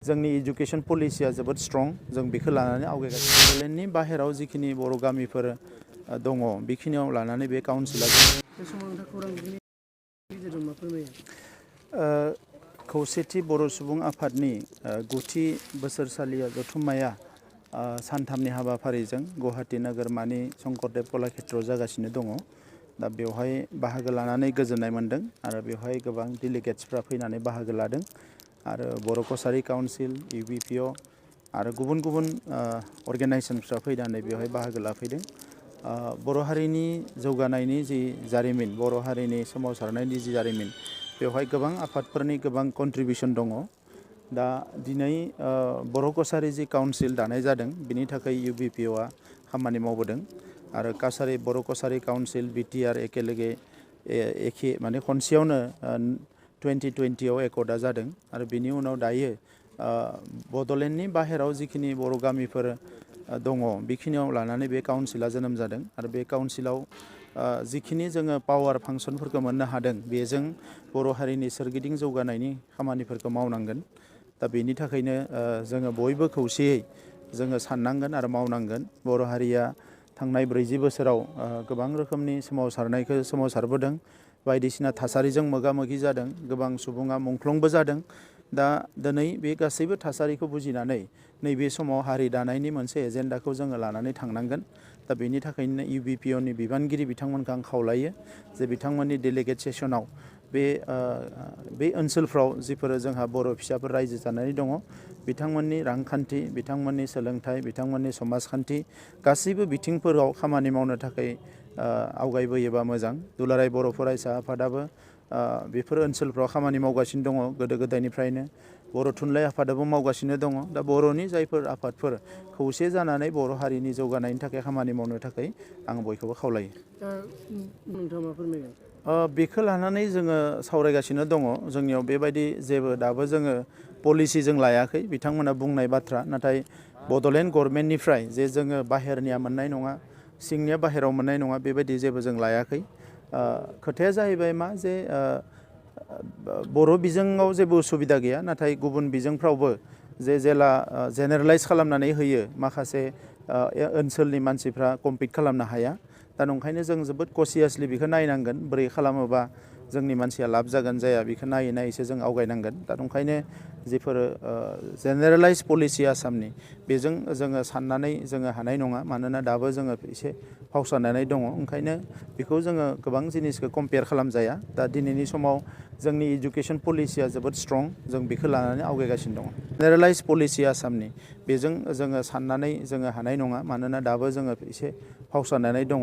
जोंनि एजुकेशन पलिसिया जोबोद स्ट्रं जों बेखौ लानानै आवगायगासिनो बड'लेण्डनि बाहेराव जिखिनि बर' गामिफोर दङ बेखिनियाव लानानै बे काउन्सिला खौसेथि बर' सुबुं आफादनि गुथि बोसोरसालिया जथुम्माया सानथामनि हाबाफारिजों गुवाहाटी नोगोरमानि शंकरदेव कलाक्षेत्रआव जागासिनो दङ। दा बेवहाय बाहागो लानानै गोजोननाय मोन्दों आरो बेवहाय गोबां डेलिगेट्सफ्रा फैनानै बाहागो लादों आरो बर' कसारी काउन्सिल UBPO आरो गुबुन गुबुन अर्गेनाइजेशनफ्रा फैनानै बेवहाय बाहागो लाफैदों। बर' हारिनि जौगानायनि जि जारिमिन, बर' हारिनि सोमावसारनायनि जि जारिमिन, बेवहाय गोबां आफादफोरनि गोबां कन्ट्रिबिउसन दङ। दा दिनै बर' कसारी जि काउन्सिल दानाय जादों बिनि थाखाय UBPOआ खामानि मावबोदों आरो बर' कसारी काउन्सिल BTR एखे माने खनसेयावनो 2020आव एकर्डआ जादों आरो बिनि उनाव दायो बड'लेण्डनि बाहेराव जिखिनि बर' गामिफोर दङ बेखिनियाव लानानै बे काउन्सिला जोनोम जादों आरो बे काउन्सिलाव जिखिनि जोङो पावार फांसनफोरखौ मोननो हादों बेजों बर' हारिनि सोरगिदिं जौगानायनि खामानिफोरखौ मावनांगोन। दा बेनि थाखायनो जोङो बयबो खौसेयै जोङो साननांगोन आरो मावनांगोन। बर' हारिया थांनाय 40 बोसोराव गोबां रोखोमनि सोमावसारबोदों, बायदिसिना थासारिजों मोगा मोगि जादों, गोबां सुबुङा मुंख्लंबो जादों। दा दिनै बे गासैबो थासारिखौ बुजिनानै नैबे समाव हारि दानायनि मोनसे एजेन्डाखौ जोङो लानानै थांनांगोन। दा बेनि थाखायनो UBPOनि बिबानगिरि बिथांमोनखौ आं खावलायो जे बिथांमोननि डेलिगेट सेसनाव बे ओनसोलफ्राव जिफोर जोंहा बर' फिसाफोर रायजो जानानै दङ बिथांमोननि रांखान्थि, बिथांमोननि सोलोंथाइ, बिथांमोननि समाजखान्थि गासैबो बिथिंफोराव खामानि मावनो थाखाय आवगायबोयोबा मोजां। दुलाराय बर' फरायसा आफादाबो बेफोर ओनसोलफ्राव खामानि मावगासिनो दङ गोदो गोदायनिफ्रायनो। बर' थुनलाइ आफादाबो मावगासिनो दङ। दा बर'नि जायफोर आफादफोर खौसे जानानै बर' हारिनि जौगानायनि थाखाय खामानि मावनो थाखाय आं बयखौबो खावलायो। नोंथाङा मा फोरमायगोन? बेखौ लानानै जोङो सावरायगासिनो दङ। जोंनियाव बेबायदि जेबो दाबो जोङो पलिसि जों लायाखै, बिथांमोना बुंनाय बाथ्रा। नाथाय बड'लेण्ड गभर्नमेन्टनिफ्राय जे जोङो बाहेरनिया मोननाय नङा, सिंनिया बाहेरायाव मोननाय नङा, बेबायदि जेबो जों लायाखै। खोथाया जाहैबाय मा जे बर' बिजोङाव जेबो उसुबिदा गैया, नाथाय गुबुन बिजोंफ्रावबो जेला जेनेरेलाइज खालामनानै होयो माखासे ओनसोलनि मानसिफ्रा कम्पिट खालामनो हाया। दा नंखायनो जों जोबोद कसियासलि बेखौ नायनांगोन, बोरै खालामोबा जोंनि मानसिया लाब जागोन जाया बेखौ नायै नायैसो जों आवगायनांगोन। दा नंखायनो जिफोर जेनेरेलाइज पलिसि आसामनि बेजों जोङो साननानै जोङो हानाय नङा, मानोना दाबो जोङो एसे फावसायनानै दङ। ओंखायनो बेखौ जोङो गोबां जिनिसखौ कम्पेयार खालामजाया। दा दिनैनि समाव जोंनि एजुकेशन पलिसिया जोबोद स्ट्रं, जों बेखौ लानानै आवगायगासिनो दङ। जेनेरेलाइज पलिसि आसामनि बेजों जोङो साननानै जोङो हानाय नङा, मानोना दाबो जोङो एसे फावसायनानै दङ।